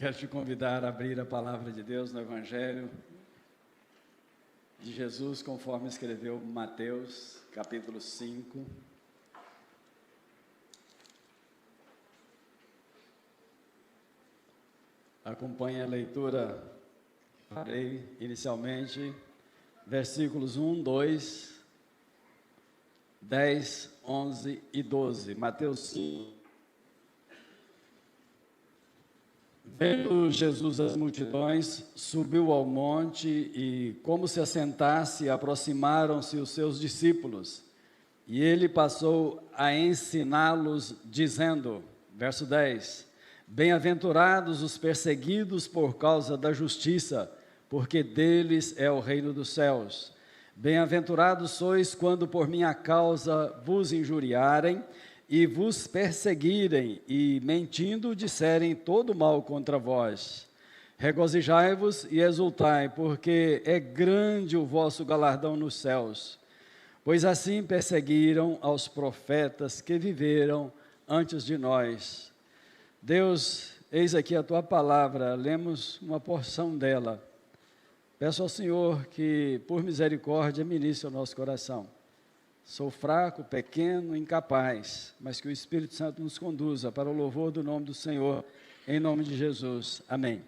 Quero te convidar a abrir a palavra de Deus no Evangelho de Jesus, conforme escreveu Mateus, capítulo 5. Acompanhe a leitura, farei inicialmente, versículos 1, 2, 10, 11 e 12. Mateus 5. Vendo Jesus as multidões, subiu ao monte e, como se assentasse, aproximaram-se os seus discípulos. E ele passou a ensiná-los, dizendo, verso 10, Bem-aventurados os perseguidos por causa da justiça, porque deles é o reino dos céus. Bem-aventurados sois quando por minha causa vos injuriarem, e vos perseguirem, e mentindo disserem todo mal contra vós. Regozijai-vos e exultai, porque é grande o vosso galardão nos céus. Pois assim perseguiram aos profetas que viveram antes de nós. Deus, eis aqui a tua palavra, lemos uma porção dela. Peço ao Senhor que, por misericórdia, ministre o nosso coração. Sou fraco, pequeno, incapaz, mas que o Espírito Santo nos conduza para o louvor do nome do Senhor, em nome de Jesus. Amém.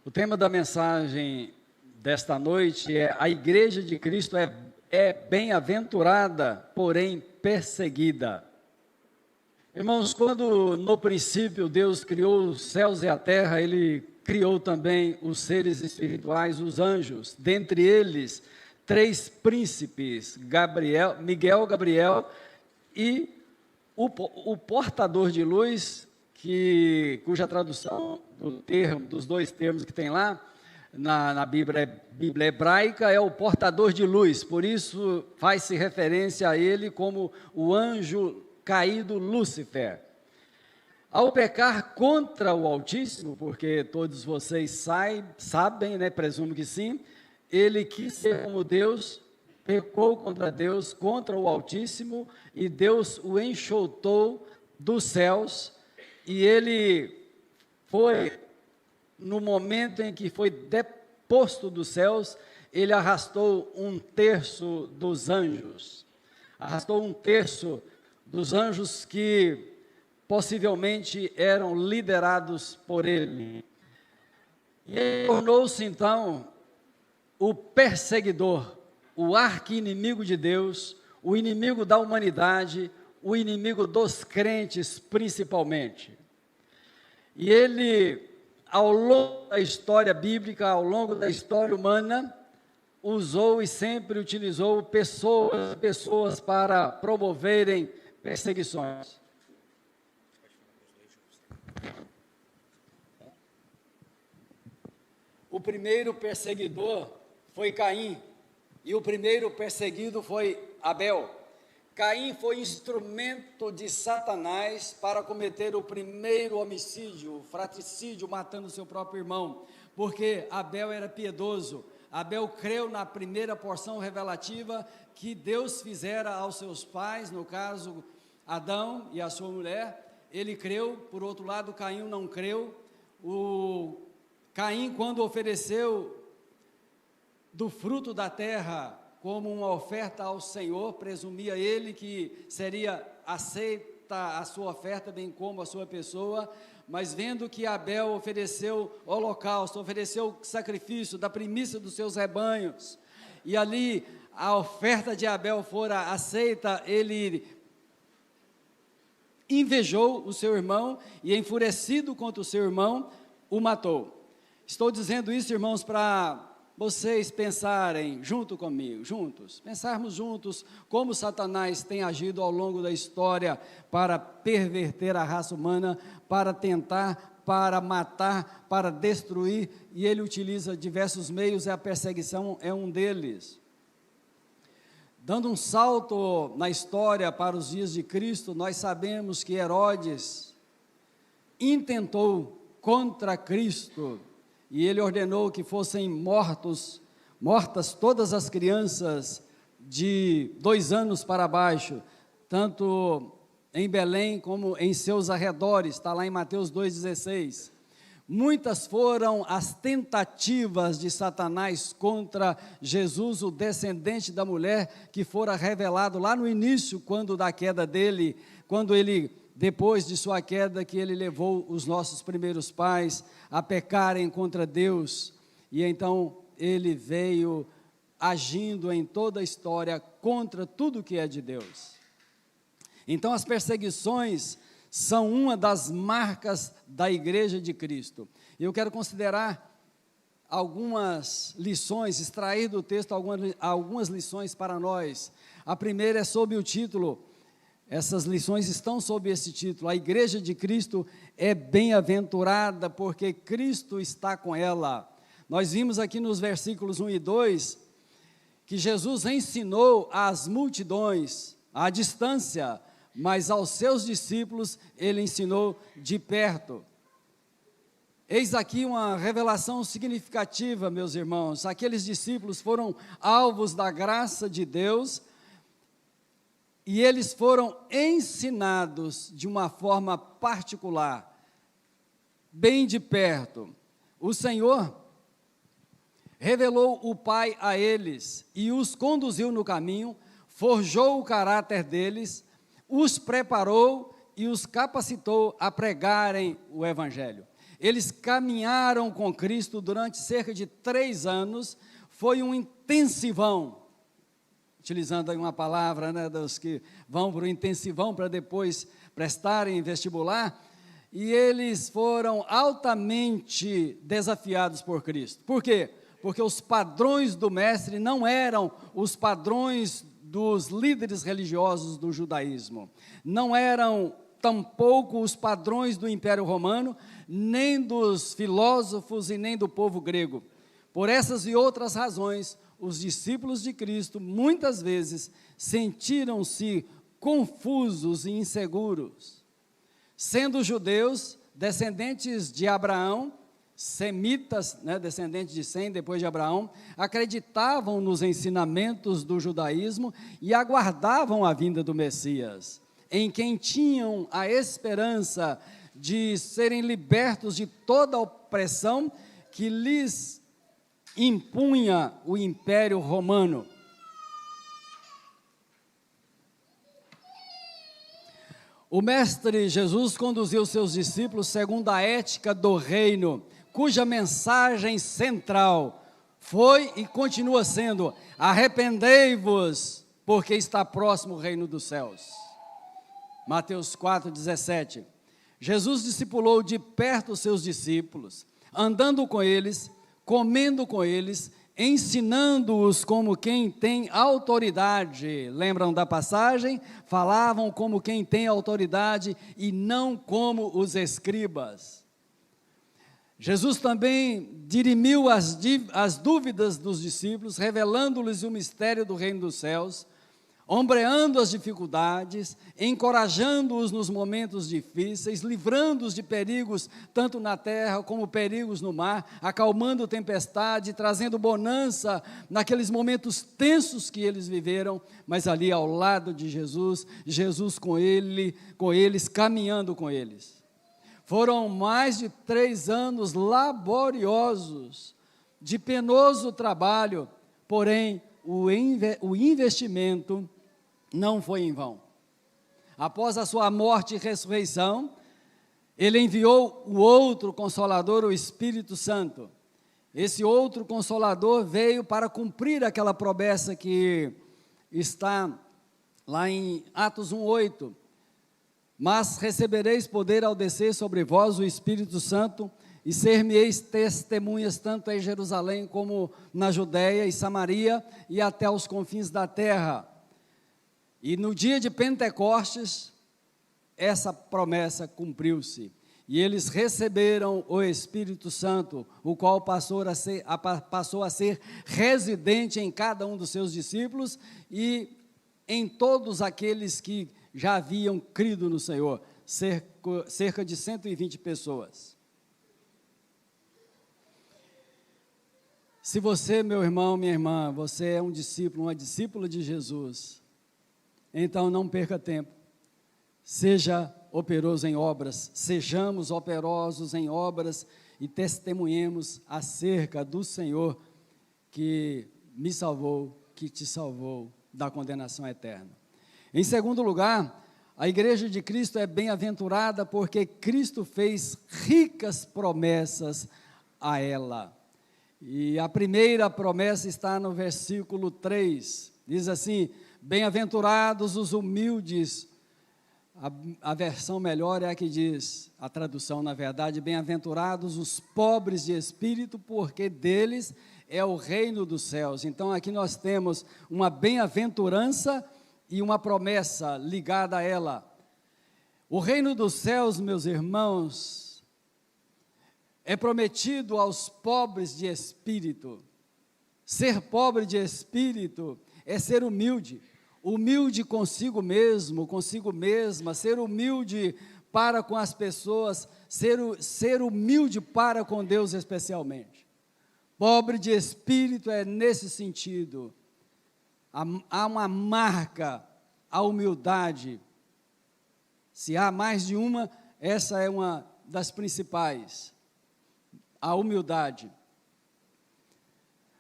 O tema da mensagem desta noite é: a Igreja de Cristo é bem-aventurada, porém perseguida. Irmãos, quando no princípio Deus criou os céus e a terra, Ele criou também os seres espirituais, os anjos, dentre eles 3 príncipes, Miguel, Gabriel e o portador de luz, cuja tradução dos 2 termos que tem lá, na Bíblia hebraica, é o portador de luz, por isso faz-se referência a ele como o anjo caído Lúcifer. Ao pecar contra o Altíssimo, porque todos vocês sabem, né, presumo que sim, ele quis ser como Deus, pecou contra Deus, contra o Altíssimo, e Deus o enxotou dos céus, e ele foi, no momento em que foi deposto dos céus, ele arrastou 1/3 dos anjos, arrastou 1/3 dos anjos que possivelmente eram liderados por ele. E ele tornou-se então o perseguidor, o arqui-inimigo de Deus, o inimigo da humanidade, o inimigo dos crentes principalmente. E ele, ao longo da história bíblica, ao longo da história humana, usou e sempre utilizou pessoas para promoverem perseguições. O primeiro perseguidor foi Caim, e o primeiro perseguido foi Abel. Caim foi instrumento de Satanás para cometer o primeiro homicídio, o fratricídio, matando seu próprio irmão, porque Abel era piedoso. Abel creu na primeira porção revelativa que Deus fizera aos seus pais, no caso Adão e a sua mulher. Ele creu. Por outro lado, Caim não creu. Caim, quando ofereceu do fruto da terra como uma oferta ao Senhor, presumia ele que seria aceita a sua oferta, bem como a sua pessoa, mas vendo que Abel ofereceu holocausto, ofereceu sacrifício da primícia dos seus rebanhos, e ali a oferta de Abel fora aceita, ele invejou o seu irmão e, enfurecido contra o seu irmão, o matou. Estou dizendo isso, irmãos, para vocês pensarem junto comigo, pensarmos juntos como Satanás tem agido ao longo da história para perverter a raça humana, para tentar, para matar, para destruir, e ele utiliza diversos meios, e a perseguição é um deles. Dando um salto na história para os dias de Cristo, nós sabemos que Herodes intentou contra Cristo, e ele ordenou que fossem mortas todas as crianças de 2 anos para baixo, tanto em Belém como em seus arredores, está lá em Mateus 2,16. Muitas foram as tentativas de Satanás contra Jesus, o descendente da mulher, que fora revelado lá no início, quando da queda dele, quando ele, depois de sua queda, que ele levou os nossos primeiros pais a pecarem contra Deus, e então ele veio agindo em toda a história contra tudo que é de Deus. Então as perseguições são uma das marcas da Igreja de Cristo. Eu quero considerar algumas lições, extrair do texto algumas lições para nós. A primeira é sob o título, essas lições estão sob esse título: a Igreja de Cristo é bem-aventurada porque Cristo está com ela. Nós vimos aqui nos versículos 1 e 2, que Jesus ensinou às multidões à distância, mas aos seus discípulos ele ensinou de perto. Eis aqui uma revelação significativa, meus irmãos. Aqueles discípulos foram alvos da graça de Deus e eles foram ensinados de uma forma particular, bem de perto. O Senhor revelou o Pai a eles e os conduziu no caminho, forjou o caráter deles, os preparou e os capacitou a pregarem o Evangelho. Eles caminharam com Cristo durante cerca de 3 anos, foi um intensivão, utilizando aí uma palavra, né, dos que vão para o intensivão para depois prestarem vestibular, e eles foram altamente desafiados por Cristo. Por quê? Porque os padrões do mestre não eram os padrões dos líderes religiosos do judaísmo, não eram tampouco os padrões do Império Romano, nem dos filósofos e nem do povo grego. Por essas e outras razões, os discípulos de Cristo muitas vezes sentiram-se confusos e inseguros. Sendo judeus, descendentes de Abraão, semitas, né, descendentes de Sem, depois de Abraão, acreditavam nos ensinamentos do judaísmo e aguardavam a vinda do Messias, em quem tinham a esperança de serem libertos de toda a opressão que lhes impunha o Império Romano. O Mestre Jesus conduziu seus discípulos segundo a ética do reino, cuja mensagem central foi e continua sendo: arrependei-vos, porque está próximo o reino dos céus. Mateus 4,17. Jesus discipulou de perto os seus discípulos, andando com eles, comendo com eles, ensinando-os como quem tem autoridade. Lembram da passagem? Falavam como quem tem autoridade e não como os escribas. Jesus também dirimiu as dúvidas dos discípulos, revelando-lhes o mistério do reino dos céus, ombreando as dificuldades, encorajando-os nos momentos difíceis, livrando-os de perigos tanto na terra como perigos no mar, acalmando tempestade, trazendo bonança naqueles momentos tensos que eles viveram, mas ali ao lado de Jesus, Jesus com eles, caminhando com eles. Foram mais de 3 anos laboriosos, de penoso trabalho, porém o investimento não foi em vão. Após a sua morte e ressurreição, ele enviou o outro Consolador, o Espírito Santo. Esse outro Consolador veio para cumprir aquela promessa que está lá em Atos 1:8. Mas recebereis poder ao descer sobre vós o Espírito Santo, e ser-me-eis testemunhas tanto em Jerusalém como na Judéia e Samaria e até os confins da terra. E no dia de Pentecostes, essa promessa cumpriu-se. E eles receberam o Espírito Santo, o qual passou a ser residente em cada um dos seus discípulos e em todos aqueles que já haviam crido no Senhor, cerca de 120 pessoas. Se você, meu irmão, minha irmã, você é um discípulo, uma discípula de Jesus, então não perca tempo, seja operoso em obras, sejamos operosos em obras e testemunhemos acerca do Senhor que me salvou, que te salvou da condenação eterna. Em segundo lugar, a igreja de Cristo é bem-aventurada porque Cristo fez ricas promessas a ela. E a primeira promessa está no versículo 3, diz assim: bem-aventurados os humildes. A versão melhor é a que diz, a tradução na verdade, bem-aventurados os pobres de espírito, porque deles é o reino dos céus. Então aqui nós temos uma bem-aventurança e uma promessa ligada a ela. O reino dos céus, meus irmãos, é prometido aos pobres de espírito. Ser pobre de espírito é ser humilde. Humilde consigo mesmo, consigo mesma, ser humilde para com as pessoas, ser humilde para com Deus especialmente. Pobre de espírito é nesse sentido. Há uma marca, a humildade. Se há mais de uma, essa é uma das principais. A humildade.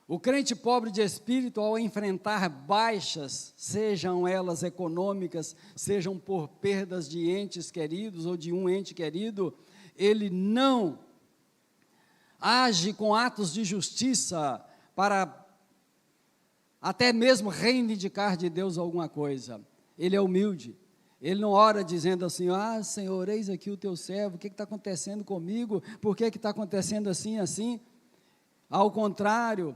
O crente pobre de espírito, ao enfrentar baixas, sejam elas econômicas, sejam por perdas de entes queridos ou de um ente querido, ele não age com atos de justiça para até mesmo reivindicar de Deus alguma coisa. Ele é humilde. Ele não ora dizendo assim: ah, Senhor, eis aqui o teu servo, o que está acontecendo comigo? Por que está acontecendo assim, assim? Ao contrário,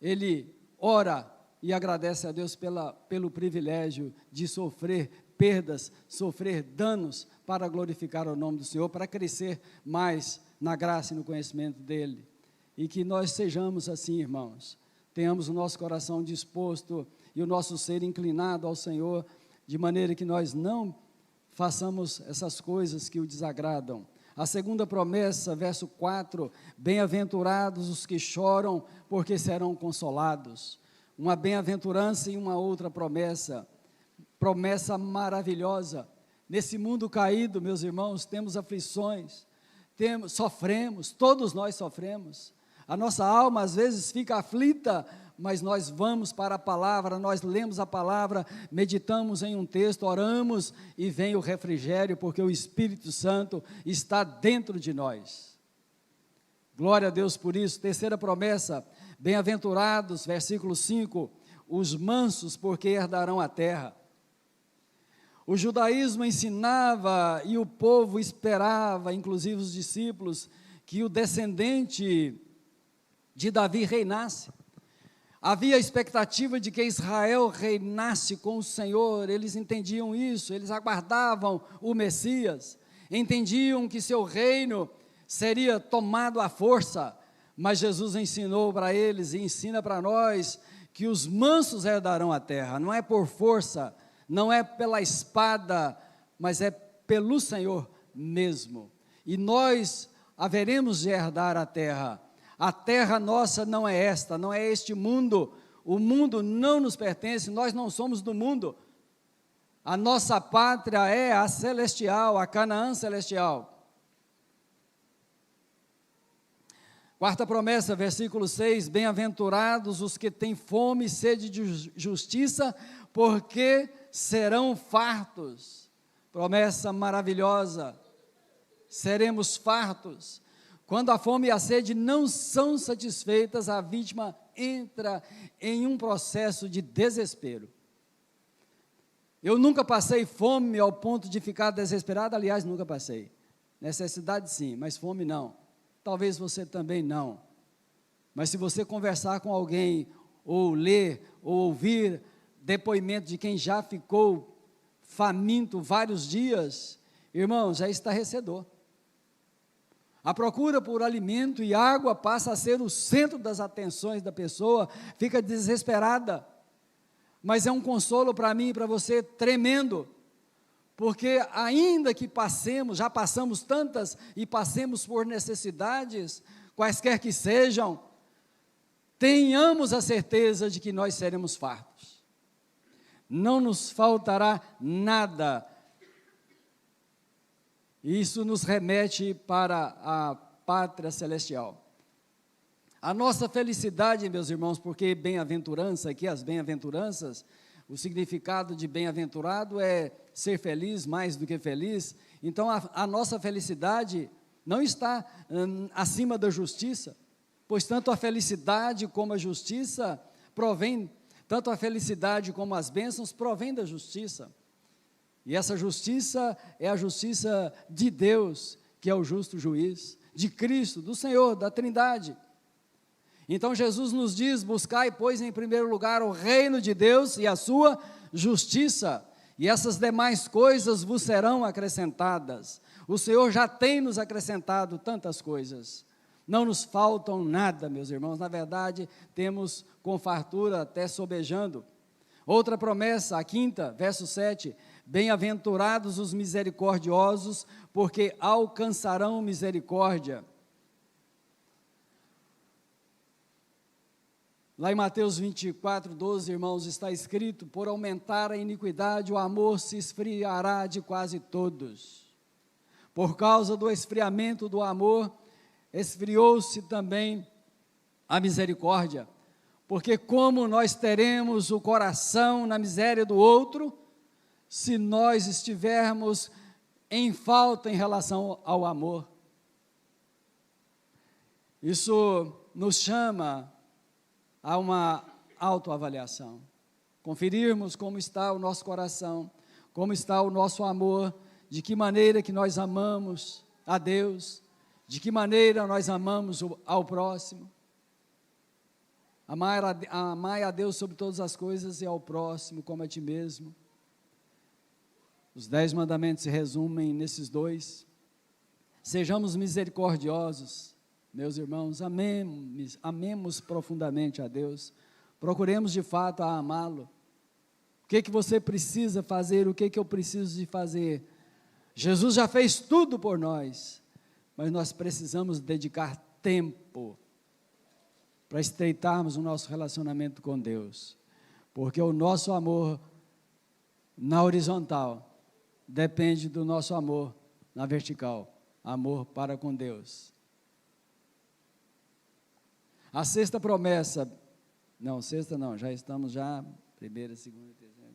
ele ora e agradece a Deus pelo privilégio de sofrer perdas, sofrer danos para glorificar o nome do Senhor, para crescer mais na graça e no conhecimento dEle. E que nós sejamos assim, irmãos, tenhamos o nosso coração disposto e o nosso ser inclinado ao Senhor, de maneira que nós não façamos essas coisas que o desagradam. A segunda promessa, verso 4, bem-aventurados os que choram, porque serão consolados. Uma bem-aventurança e uma outra promessa maravilhosa. Nesse mundo caído, meus irmãos, temos aflições, sofremos, todos nós sofremos. A nossa alma às vezes fica aflita, mas nós vamos para a palavra, nós lemos a palavra, meditamos em um texto, oramos e vem o refrigério, porque o Espírito Santo está dentro de nós. Glória a Deus por isso. Terceira promessa, bem-aventurados, versículo 5, os mansos, porque herdarão a terra. O judaísmo ensinava e o povo esperava, inclusive os discípulos, que o descendente de Davi reinasse. Havia a expectativa de que Israel reinasse com o Senhor, eles entendiam isso, eles aguardavam o Messias, entendiam que seu reino seria tomado à força, mas Jesus ensinou para eles e ensina para nós que os mansos herdarão a terra, não é por força, não é pela espada, mas é pelo Senhor mesmo, e nós haveremos de herdar a terra. A terra nossa não é esta, não é este mundo, o mundo não nos pertence, nós não somos do mundo, a nossa pátria é a celestial, a Canaã celestial. Quarta promessa, versículo 6, bem-aventurados os que têm fome e sede de justiça, porque serão fartos. Promessa maravilhosa, seremos fartos. Quando a fome e a sede não são satisfeitas, a vítima entra em um processo de desespero. Eu nunca passei fome ao ponto de ficar desesperado, aliás, nunca passei. Necessidade sim, mas fome não. Talvez você também não. Mas se você conversar com alguém, ou ler, ou ouvir depoimento de quem já ficou faminto vários dias, irmãos, é estarrecedor. A procura por alimento e água passa a ser o centro das atenções da pessoa, fica desesperada, mas é um consolo para mim e para você tremendo, porque ainda que já passamos tantas e passemos por necessidades, quaisquer que sejam, tenhamos a certeza de que nós seremos fartos, não nos faltará nada. E isso nos remete para a pátria celestial. A nossa felicidade, meus irmãos, porque bem-aventurança, aqui as bem-aventuranças, o significado de bem-aventurado é ser feliz, mais do que feliz. Então, a nossa felicidade não está acima da justiça, pois tanto a felicidade como a justiça provém, tanto a felicidade como as bênçãos provém da justiça. E essa justiça é a justiça de Deus, que é o justo juiz, de Cristo, do Senhor, da Trindade. Então Jesus nos diz: buscai, pois, em primeiro lugar o reino de Deus e a sua justiça, e essas demais coisas vos serão acrescentadas. O Senhor já tem nos acrescentado tantas coisas, não nos faltam nada, meus irmãos, na verdade, temos com fartura até sobejando. Outra promessa, a quinta, verso 7, bem-aventurados os misericordiosos, porque alcançarão misericórdia. Lá em Mateus 24, 12, irmãos, está escrito: por aumentar a iniquidade, o amor se esfriará de quase todos. Por causa do esfriamento do amor, esfriou-se também a misericórdia. Porque como nós teremos o coração na miséria do outro, se nós estivermos em falta em relação ao amor? Isso nos chama a uma autoavaliação, conferirmos como está o nosso coração, como está o nosso amor, de que maneira que nós amamos a Deus, de que maneira nós amamos ao próximo. Amai a Deus sobre todas as coisas e ao próximo como a ti mesmo. Os 10 mandamentos se resumem nesses dois. Sejamos misericordiosos, meus irmãos, amemos profundamente a Deus, procuremos de fato a amá-lo. O que você precisa fazer, o que eu preciso de fazer? Jesus já fez tudo por nós, mas nós precisamos dedicar tempo para estreitarmos o nosso relacionamento com Deus, porque o nosso amor na horizontal depende do nosso amor na vertical, amor para com Deus. A sexta promessa, já estamos primeira, segunda, terceira.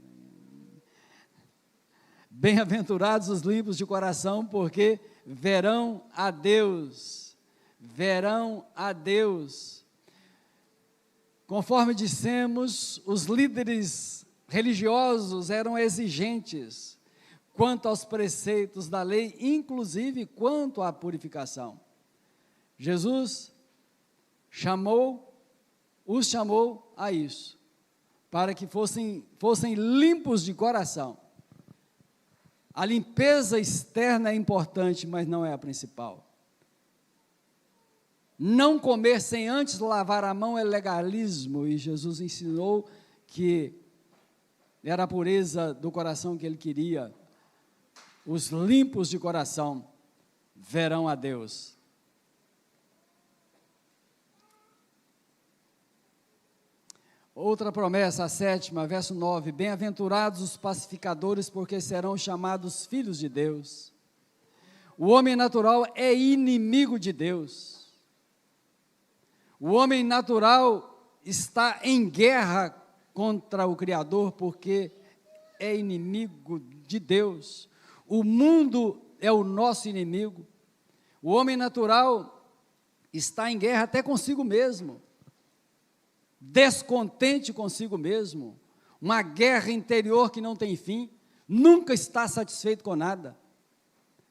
Bem-aventurados os limpos de coração, porque verão a Deus, Conforme dissemos, os líderes religiosos eram exigentes quanto aos preceitos da lei, inclusive quanto à purificação. Jesus os chamou a isso, para que fossem limpos de coração. A limpeza externa é importante, mas não é a principal. Não comer sem antes lavar a mão é legalismo, e Jesus ensinou que era a pureza do coração que ele queria. Os limpos de coração verão a Deus. Outra promessa, a sétima, verso 9, bem-aventurados os pacificadores, porque serão chamados filhos de Deus. O homem natural é inimigo de Deus. O homem natural está em guerra contra o Criador, porque é inimigo de Deus. O mundo é o nosso inimigo. O homem natural está em guerra até consigo mesmo, descontente consigo mesmo, uma guerra interior que não tem fim, nunca está satisfeito com nada,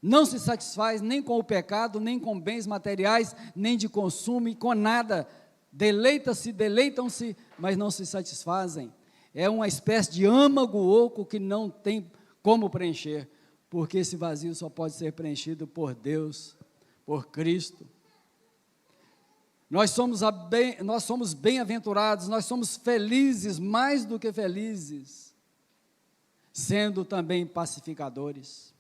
não se satisfaz nem com o pecado, nem com bens materiais, nem de consumo, e com nada, deleitam-se, mas não se satisfazem. É uma espécie de âmago oco que não tem como preencher, porque esse vazio só pode ser preenchido por Deus, por Cristo. Nós somos bem-aventurados, nós somos felizes, mais do que felizes, sendo também pacificadores.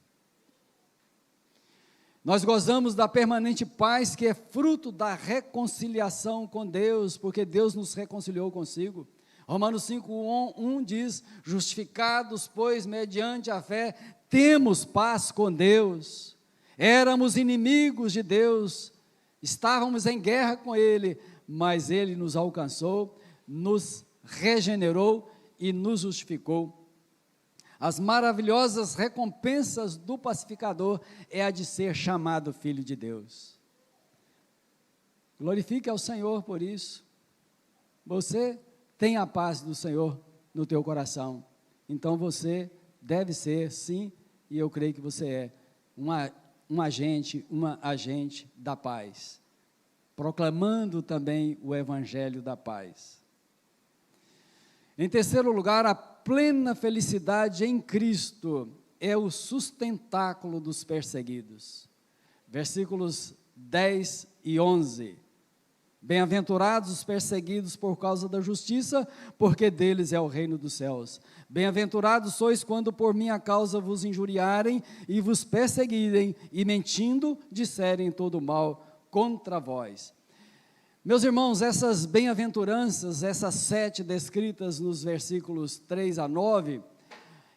Nós gozamos da permanente paz que é fruto da reconciliação com Deus, porque Deus nos reconciliou consigo. Romanos 5:1 diz: justificados, pois, mediante a fé, temos paz com Deus. éramos inimigos de Deus, estávamos em guerra com Ele, mas Ele nos alcançou, nos regenerou e nos justificou. As maravilhosas recompensas do pacificador é a de ser chamado filho de Deus. Glorifique ao Senhor por isso. Você tem a paz do Senhor no teu coração, então você deve ser, sim, e eu creio que você é, uma agente da paz, proclamando também o evangelho da paz. Em terceiro lugar, a plena felicidade em Cristo é o sustentáculo dos perseguidos. Versículos 10 e 11. Bem-aventurados os perseguidos por causa da justiça, porque deles é o reino dos céus. Bem-aventurados sois quando por minha causa vos injuriarem e vos perseguirem, e mentindo disserem todo mal contra vós. Meus irmãos, essas bem-aventuranças, essas 7 descritas nos versículos 3 a 9,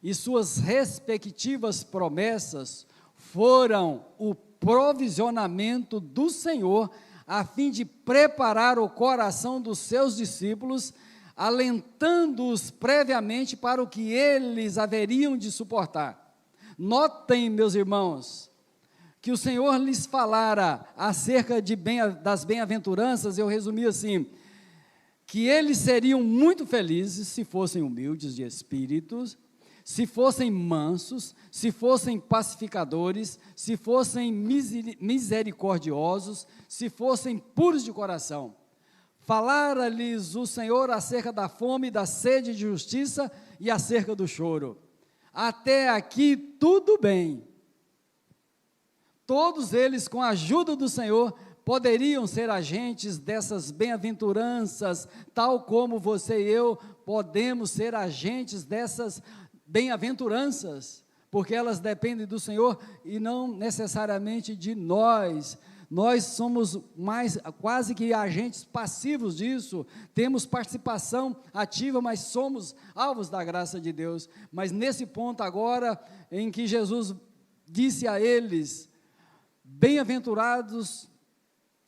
e suas respectivas promessas, foram o provisionamento do Senhor, a fim de preparar o coração dos seus discípulos, alentando-os previamente para o que eles haveriam de suportar. Notem, meus irmãos, que o Senhor lhes falara acerca das bem-aventuranças, eu resumi assim, que eles seriam muito felizes se fossem humildes de espíritos, se fossem mansos, se fossem pacificadores, se fossem misericordiosos, se fossem puros de coração. Falara-lhes o Senhor acerca da fome, da sede de justiça e acerca do choro. Até aqui tudo bem. Todos eles, com a ajuda do Senhor, poderiam ser agentes dessas bem-aventuranças, tal como você e eu podemos ser agentes dessas bem-aventuranças, porque elas dependem do Senhor e não necessariamente de nós. Nós somos mais quase que agentes passivos disso, temos participação ativa, mas somos alvos da graça de Deus. Mas nesse ponto agora, em que Jesus disse a eles, bem-aventurados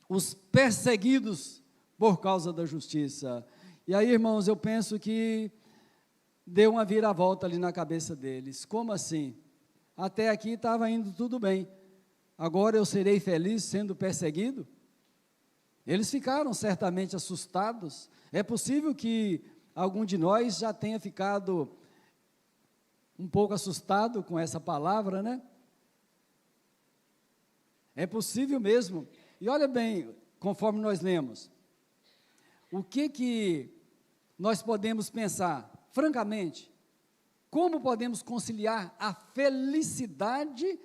os perseguidos por causa da justiça. E aí, irmãos, eu penso que deu uma viravolta ali na cabeça deles. Como assim? Até aqui estava indo tudo bem. Agora eu serei feliz sendo perseguido? Eles ficaram certamente assustados. É possível que algum de nós já tenha ficado um pouco assustado com essa palavra, né? É possível mesmo. E olha bem, conforme nós lemos, o que nós podemos pensar? Francamente, como podemos conciliar a felicidade,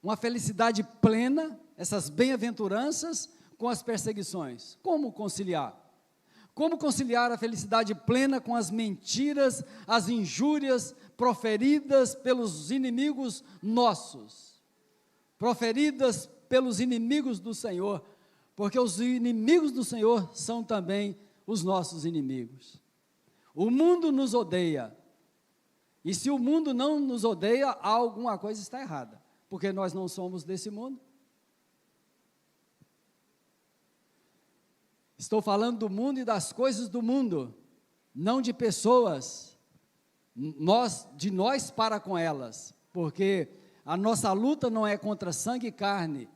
uma felicidade plena, essas bem-aventuranças, com as perseguições? Como conciliar? Como conciliar a felicidade plena com as mentiras, as injúrias proferidas pelos inimigos nossos? Proferidas pelos inimigos do Senhor, porque os inimigos do Senhor são também os nossos inimigos. O mundo nos odeia, e se o mundo não nos odeia, alguma coisa está errada, porque nós não somos desse mundo. Estou falando do mundo e das coisas do mundo, não de pessoas, de nós para com elas, porque a nossa luta não é contra sangue e carne,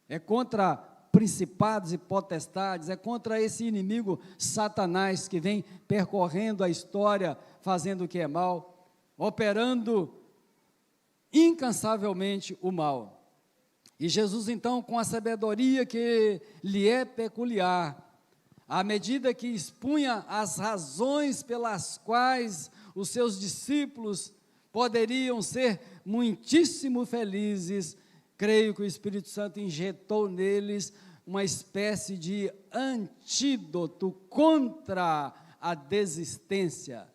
é contra principados e potestades, é contra esse inimigo Satanás que vem percorrendo a história, fazendo o que é mal, operando incansavelmente o mal. E Jesus então, com a sabedoria que lhe é peculiar, à medida que expunha as razões pelas quais os seus discípulos poderiam ser muitíssimo felizes, creio que o Espírito Santo injetou neles uma espécie de antídoto contra a desistência,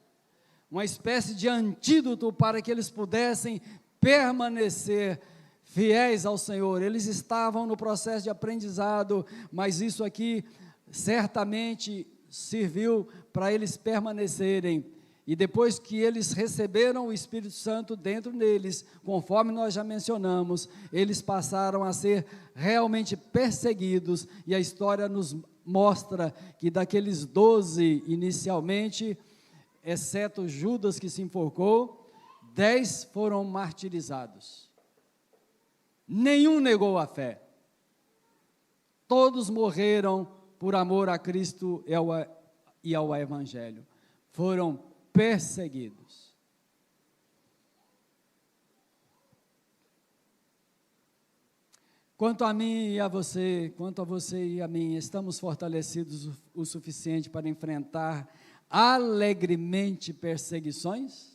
uma espécie de antídoto para que eles pudessem permanecer fiéis ao Senhor. Eles estavam no processo de aprendizado, mas isso aqui certamente serviu para eles permanecerem. e depois que eles receberam o Espírito Santo dentro deles, conforme nós já mencionamos, eles passaram a ser realmente perseguidos, e a história nos mostra que daqueles 12 inicialmente, exceto Judas que se enforcou, 10 foram martirizados. Nenhum negou a fé. Todos morreram por amor a Cristo e ao Evangelho. Foram perseguidos. Quanto a mim e a você, quanto a você e a mim, estamos fortalecidos o suficiente para enfrentar alegremente perseguições?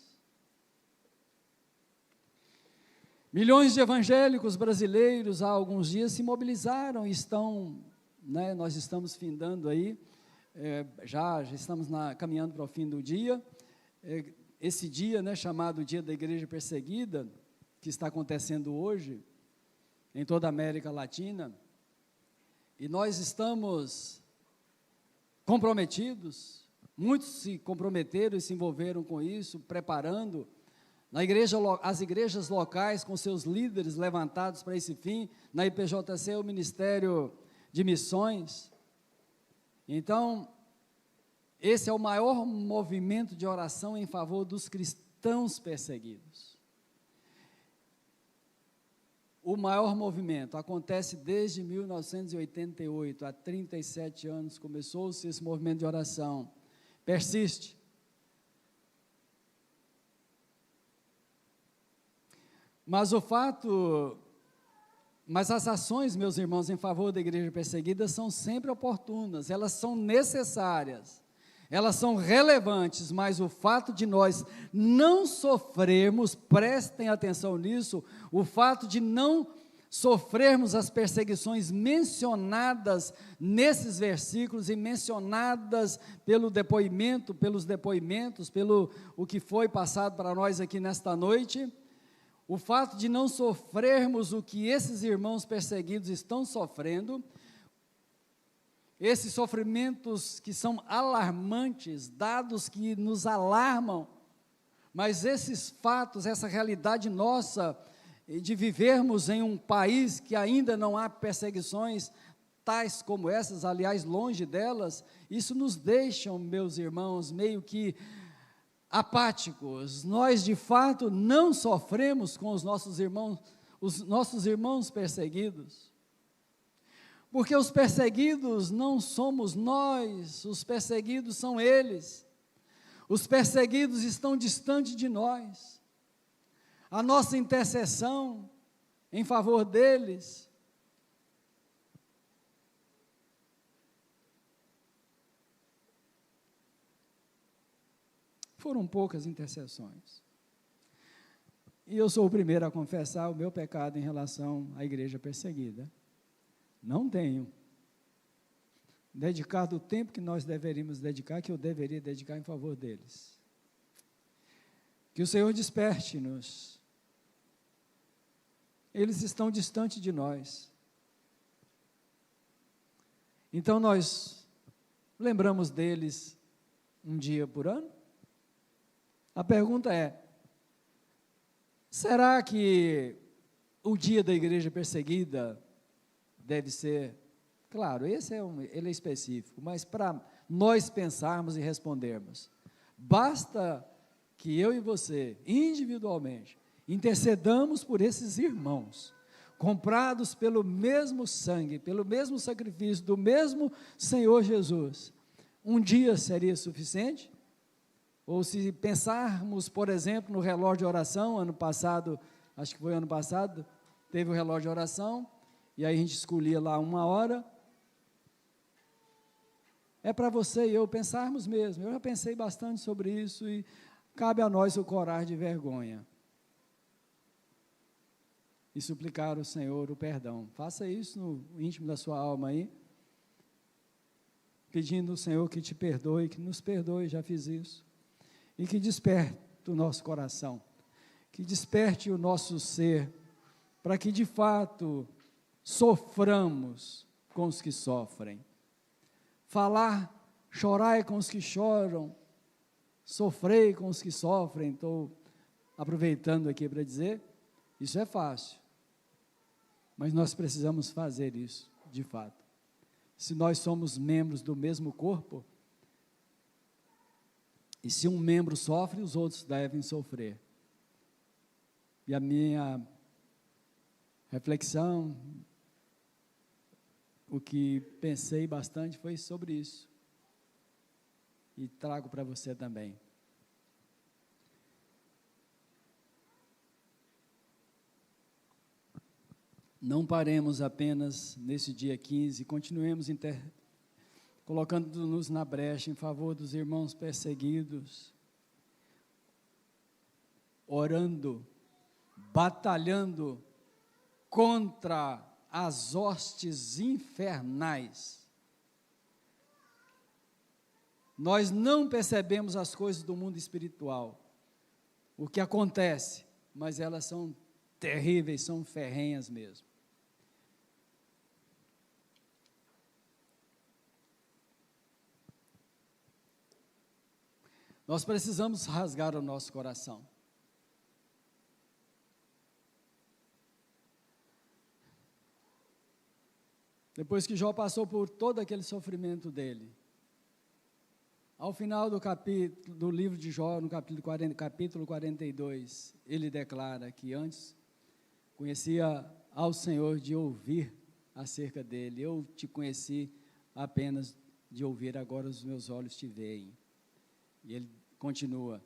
Milhões de evangélicos brasileiros há alguns dias se mobilizaram e estão, nós estamos findando aí, já estamos caminhando para o fim do dia, esse dia, chamado Dia da Igreja Perseguida, que está acontecendo hoje, em toda a América Latina, e nós estamos comprometidos, muitos se comprometeram e se envolveram com isso, preparando, as igrejas locais com seus líderes levantados para esse fim, na IPJC o Ministério de Missões. Então, esse é o maior movimento de oração em favor dos cristãos perseguidos. O maior movimento acontece desde 1988, há 37 anos, começou-se esse movimento de oração, persiste. Mas as ações, meus irmãos, em favor da igreja perseguida são sempre oportunas, elas são necessárias, elas são relevantes, mas o fato de nós não sofrermos, prestem atenção nisso, o fato de não sofrermos as perseguições mencionadas nesses versículos e mencionadas pelos depoimentos, pelo o que foi passado para nós aqui nesta noite, o fato de não sofrermos o que esses irmãos perseguidos estão sofrendo, esses sofrimentos que são alarmantes, dados que nos alarmam, mas esses fatos, essa realidade nossa, de vivermos em um país que ainda não há perseguições tais como essas, aliás, longe delas, isso nos deixa, meus irmãos, meio que apáticos. Nós de fato não sofremos com os nossos irmãos perseguidos, porque os perseguidos não somos nós, os perseguidos são eles, os perseguidos estão distante de nós, a nossa intercessão em favor deles foram poucas intercessões. E eu sou o primeiro a confessar o meu pecado em relação à igreja perseguida. Não tenho dedicado o tempo que nós deveríamos dedicar, que eu deveria dedicar em favor deles. Que o Senhor desperte-nos. Eles estão distantes de nós. Então nós lembramos deles um dia por ano? A pergunta é, será que o dia da igreja perseguida deve ser, claro, ele é específico, mas para nós pensarmos e respondermos, basta que eu e você, individualmente, intercedamos por esses irmãos, comprados pelo mesmo sangue, pelo mesmo sacrifício, do mesmo Senhor Jesus, um dia seria suficiente? Ou se pensarmos, por exemplo, no relógio de oração, ano passado, acho que foi ano passado, teve o relógio de oração, e aí a gente escolhia lá 1 hora, é para você e eu pensarmos mesmo, eu já pensei bastante sobre isso, e cabe a nós o coragem de vergonha, e suplicar ao Senhor o perdão. Faça isso no íntimo da sua alma aí, pedindo ao Senhor que te perdoe, que nos perdoe, já fiz isso, e que desperte o nosso coração, que desperte o nosso ser, para que de fato soframos com os que sofrem, chorai com os que choram, Sofrei com os que sofrem, estou aproveitando aqui para dizer, isso é fácil, mas nós precisamos fazer isso, de fato. Se nós somos membros do mesmo corpo, e se um membro sofre, os outros devem sofrer. E a minha reflexão, o que pensei bastante foi sobre isso. E trago para você também. Não paremos apenas nesse dia 15, continuemos colocando-nos na brecha em favor dos irmãos perseguidos, orando, batalhando contra as hostes infernais. Nós não percebemos as coisas do mundo espiritual, o que acontece, mas elas são terríveis, são ferrenhas mesmo. Nós precisamos rasgar o nosso coração. Depois que Jó passou por todo aquele sofrimento dele, ao final do livro de Jó, no capítulo 42, ele declara que antes conhecia ao Senhor de ouvir acerca dele. Eu te conheci apenas de ouvir, agora os meus olhos te veem. E ele continua,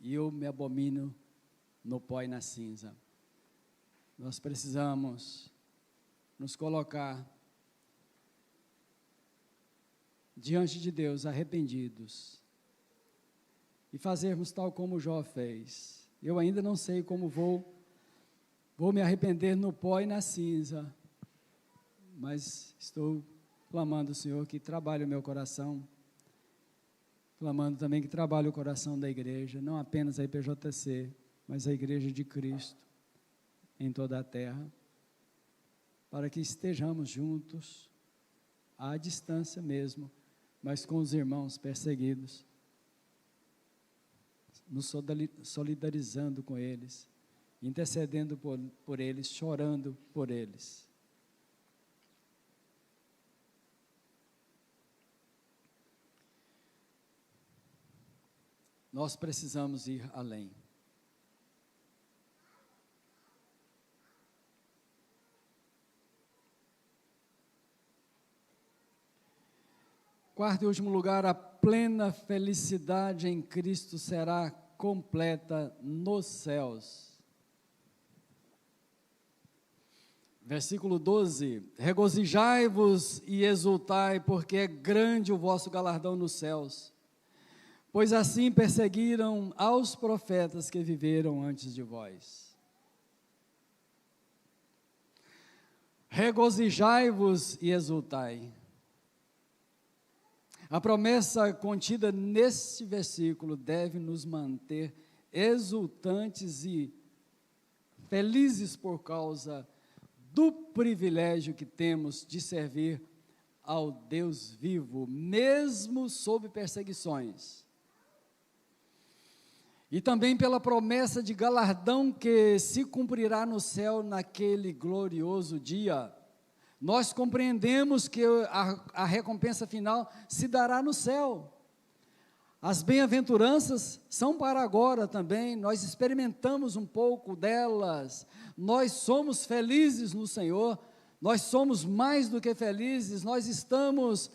e eu me abomino no pó e na cinza. Nós precisamos nos colocar diante de Deus, arrependidos, e fazermos tal como Jó fez. Eu ainda não sei como vou me arrepender no pó e na cinza, mas estou clamando ao Senhor que trabalhe o meu coração, clamando também que trabalhe o coração da igreja, não apenas a IPJC, mas a igreja de Cristo em toda a terra, para que estejamos juntos, à distância mesmo, mas com os irmãos perseguidos, nos solidarizando com eles, intercedendo por eles, chorando por eles. Nós precisamos ir além. Quarto e último lugar, a plena felicidade em Cristo será completa nos céus. Versículo 12: regozijai-vos e exultai, porque é grande o vosso galardão nos céus, pois assim perseguiram aos profetas que viveram antes de vós. Regozijai-vos e exultai. A promessa contida nesse versículo deve nos manter exultantes e felizes por causa do privilégio que temos de servir ao Deus vivo, mesmo sob perseguições. E também pela promessa de galardão que se cumprirá no céu naquele glorioso dia. Nós compreendemos que a recompensa final se dará no céu. As bem-aventuranças são para agora também, nós experimentamos um pouco delas, nós somos felizes no Senhor, nós somos mais do que felizes, nós estamos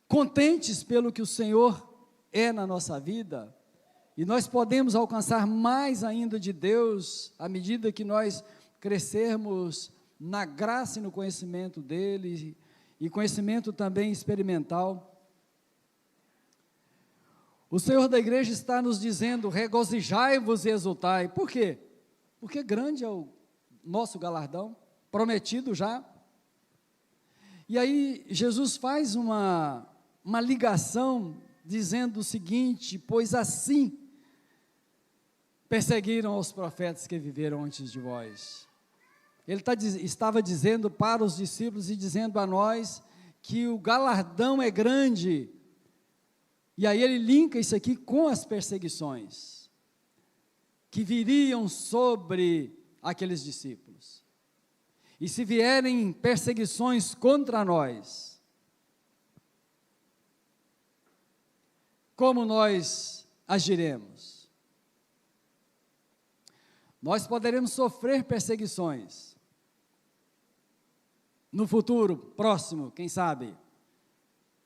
contentes pelo que o Senhor é na nossa vida, e nós podemos alcançar mais ainda de Deus, à medida que nós crescermos na graça e no conhecimento dEle, e conhecimento também experimental. O Senhor da igreja está nos dizendo, regozijai-vos e exultai. Por quê? Porque grande é o nosso galardão, prometido já. E aí Jesus faz uma ligação, dizendo o seguinte, pois assim perseguiram os profetas que viveram antes de vós. Ele estava dizendo para os discípulos e dizendo a nós, que o galardão é grande, E aí ele linka isso aqui com as perseguições que viriam sobre aqueles discípulos. E se vierem perseguições contra nós, como nós agiremos? Nós poderemos sofrer perseguições no futuro próximo, quem sabe?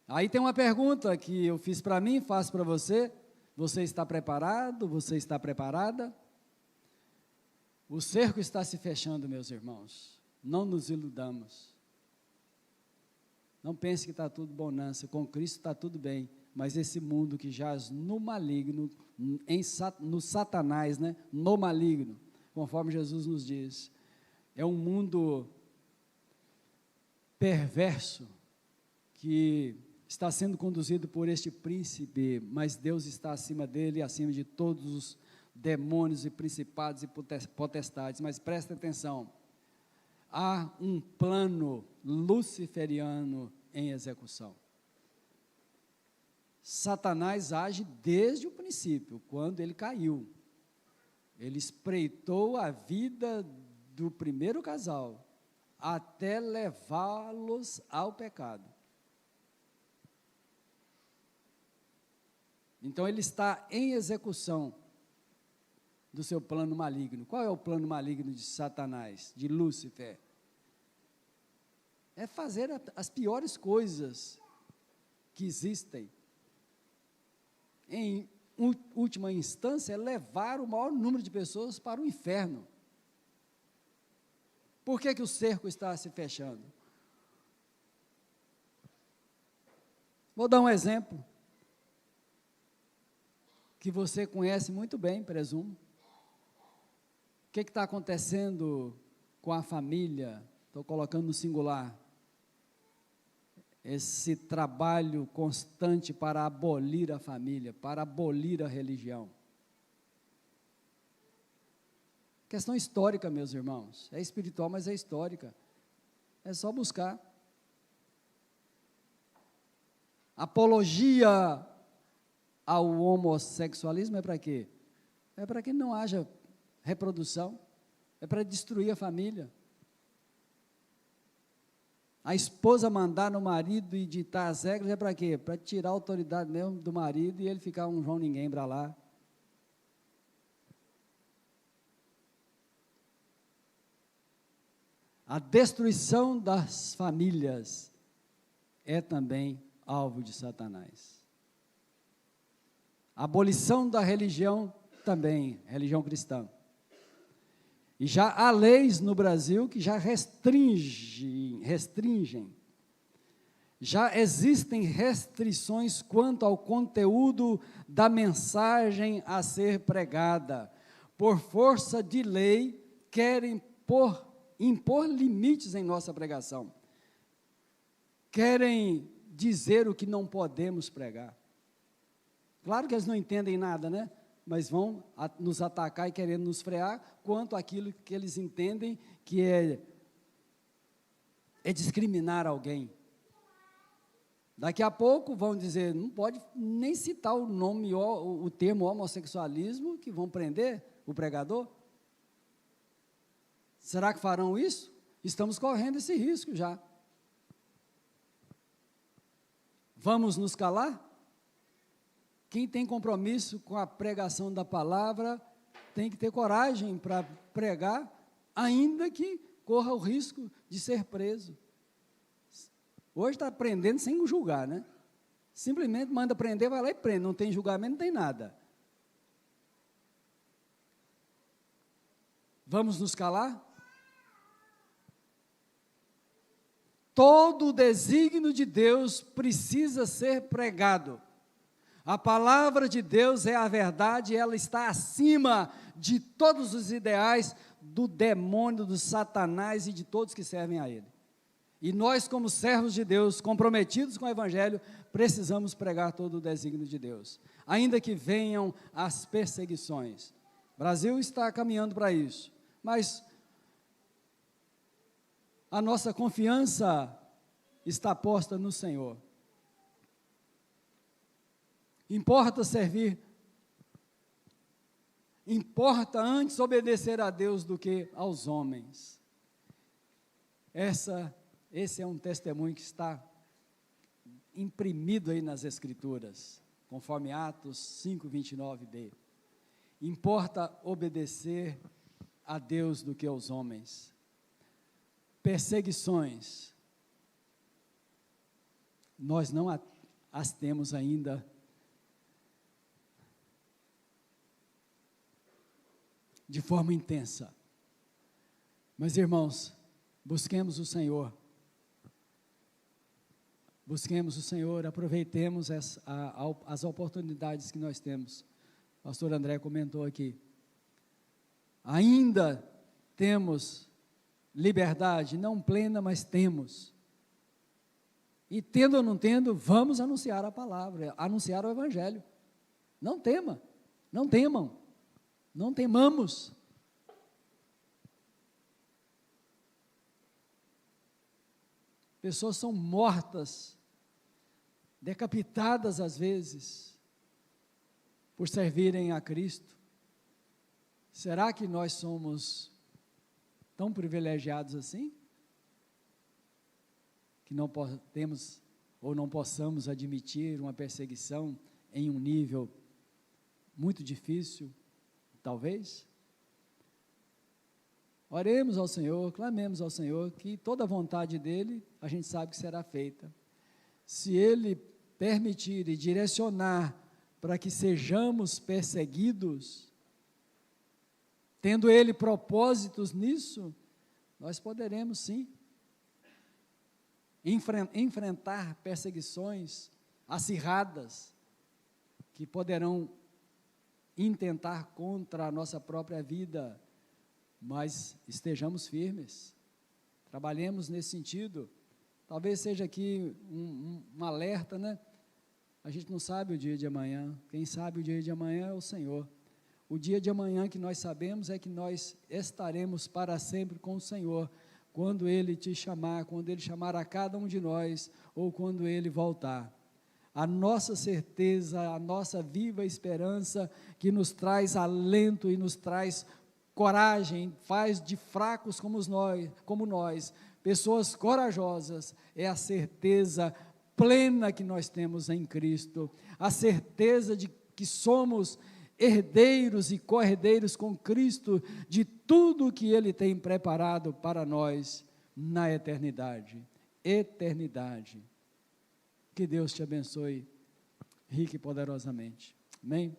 Aí tem uma pergunta que eu fiz para mim, faço para você. Você está preparado? Você está preparada? O cerco está se fechando, meus irmãos. Não nos iludamos. Não pense que está tudo bonança. Com Cristo está tudo bem. Mas esse mundo que jaz no maligno, no Satanás, né? No maligno, conforme Jesus nos diz, é um mundo perverso que está sendo conduzido por este príncipe, mas Deus está acima dele, acima de todos os demônios e principados e potestades. Mas presta atenção, há um plano luciferiano em execução. Satanás age desde o princípio, quando ele caiu. Ele espreitou a vida do primeiro casal, até levá-los ao pecado. Então ele está em execução do seu plano maligno. Qual é o plano maligno de Satanás, de Lúcifer? É fazer as piores coisas que existem. Em última instância, é levar o maior número de pessoas para o inferno. Por que o cerco está se fechando? Vou dar um exemplo que você conhece muito bem, presumo. O que está acontecendo com a família? Estou colocando no singular. Esse trabalho constante para abolir a família, para abolir a religião. Questão histórica, meus irmãos. É espiritual, mas é histórica. É só buscar. Apologia ao homossexualismo é para quê? É para que não haja reprodução, é para destruir a família. A esposa mandar no marido e ditar as regras é para quê? Para tirar a autoridade mesmo do marido e ele ficar um João Ninguém para lá. A destruição das famílias é também alvo de Satanás. A abolição da religião também, religião cristã. E já há leis no Brasil que já restringem. Já existem restrições quanto ao conteúdo da mensagem a ser pregada. Por força de lei, querem impor limites em nossa pregação. Querem dizer o que não podemos pregar. Claro que eles não entendem nada, né? Mas vão nos atacar e querendo nos frear quanto àquilo que eles entendem que é discriminar alguém. Daqui a pouco vão dizer, não pode nem citar o nome, o termo homossexualismo, que vão prender o pregador. Será que farão isso? Estamos correndo esse risco já. Vamos nos calar? Quem tem compromisso com a pregação da palavra tem que ter coragem para pregar, ainda que corra o risco de ser preso. Hoje está prendendo sem julgar, né? Simplesmente manda prender, vai lá e prende, não tem julgamento, não tem nada. Vamos nos calar? Todo o desígnio de Deus precisa ser pregado. A palavra de Deus é a verdade, ela está acima de todos os ideais do demônio, do Satanás e de todos que servem a ele. E nós, como servos de Deus, comprometidos com o Evangelho, precisamos pregar todo o desígnio de Deus, ainda que venham as perseguições. O Brasil está caminhando para isso, mas a nossa confiança está posta no Senhor. Importa servir. Importa antes obedecer a Deus do que aos homens. Esse é um testemunho que está imprimido aí nas Escrituras, conforme Atos 5:29b. Importa obedecer a Deus do que aos homens. Perseguições, nós não as temos ainda de forma intensa. Mas, irmãos, busquemos o Senhor. Busquemos o Senhor, aproveitemos as oportunidades que nós temos. O pastor André comentou aqui. Ainda temos liberdade, não plena, mas temos. E tendo ou não tendo, vamos anunciar a palavra, anunciar o Evangelho. Não tema, não temam, não temamos. Pessoas são mortas, decapitadas às vezes, por servirem a Cristo. Será que nós somos tão privilegiados assim? Que não podemos ou não possamos admitir uma perseguição em um nível muito difícil, talvez? Oremos ao Senhor, clamemos ao Senhor, que toda a vontade dEle, a gente sabe que será feita. Se Ele permitir e direcionar para que sejamos perseguidos, tendo Ele propósitos nisso, nós poderemos sim enfrentar perseguições acirradas, que poderão intentar contra a nossa própria vida, mas estejamos firmes, trabalhemos nesse sentido. Talvez seja aqui um alerta, né? A gente não sabe o dia de amanhã, quem sabe o dia de amanhã é o Senhor. O dia de amanhã que nós sabemos é que nós estaremos para sempre com o Senhor, quando Ele te chamar, quando Ele chamar a cada um de nós, ou quando Ele voltar. A nossa certeza, a nossa viva esperança, que nos traz alento e nos traz coragem, faz de fracos como nós, pessoas corajosas, é a certeza plena que nós temos em Cristo, a certeza de que somos herdeiros e co-herdeiros com Cristo, de tudo que Ele tem preparado para nós na eternidade. Que Deus te abençoe rica e poderosamente. Amém?